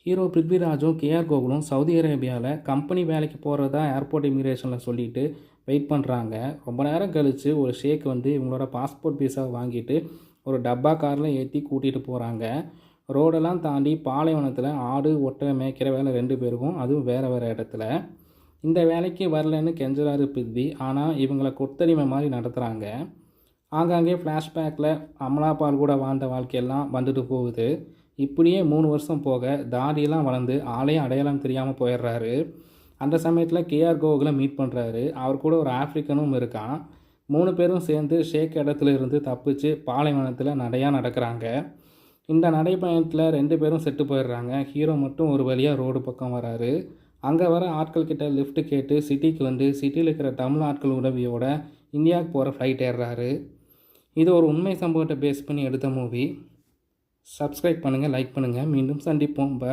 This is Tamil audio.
ஹீரோ பிருத்விராஜும் கேஆர் கோகுலும் சவுதி அரேபியாவில் கம்பெனி வேலைக்கு போகிறதா ஏர்போர்ட் இமிக்ரேஷனில் சொல்லிட்டு வெயிட் பண்ணுறாங்க. ரொம்ப நேரம் கழித்து ஒரு ஷேக் வந்து இவங்களோட பாஸ்போர்ட் விசாவை வாங்கிட்டு ஒரு டப்பா காரில் ஏற்றி கூட்டிகிட்டு போகிறாங்க. ரோடெல்லாம் தாண்டி பாலைவனத்தில் ஆடு ஒட்டகை மேய்க்கிற வேலை 2 பேருக்கும், அதுவும் வேறு வேறு இடத்துல. இந்த வேலைக்கு வரலன்னு கெஞ்சுறாரு பிருத்வி. ஆனால் இவங்களை கொத்தடிமை மாதிரி நடத்துகிறாங்க. ஆங்காங்கே ஃப்ளாஷ்பேக்கில் அமலாபால் கூட வாழ்ந்த வாழ்க்கையெல்லாம் வந்துட்டு போகுது. இப்படியே 3 வருஷம் போக தாடியெல்லாம் வளர்ந்து ஆளையும் அடையாளம் தெரியாமல் போயிடுறாரு. அந்த சமயத்தில் கேஆர் கோகுலை மீட் பண்ணுறாரு. அவர் கூட ஒரு ஆஃப்ரிக்கனும் இருக்கான். 3 பேரும் சேர்ந்து ஷேக் இடத்துல இருந்து தப்பிச்சு பாலைவனத்தில் நடையாக நடக்கிறாங்க. இந்த நடைப்பயணத்தில் 2 பேரும் செத்து போயிடுறாங்க. ஹீரோ மட்டும் ஒரு வழியாக ரோடு பக்கம் வராரு. அங்கே வர ஆட்கள் கிட்ட லிஃப்ட் கேட்டு சிட்டிக்கு வந்து சிட்டியில் இருக்கிற தமிழ் ஆட்கள் உதவியோட இந்தியாவுக்கு போகிற ஃப்ளைட் ஏறுறாரு. இது ஒரு உண்மை சம்பவத்தை பேஸ் பண்ணி எடுத்த மூவி. சப்ஸ்கிரைப் பண்ணுங்கள், லைக் பண்ணுங்கள். மீண்டும் சந்திப்போம். பாய்.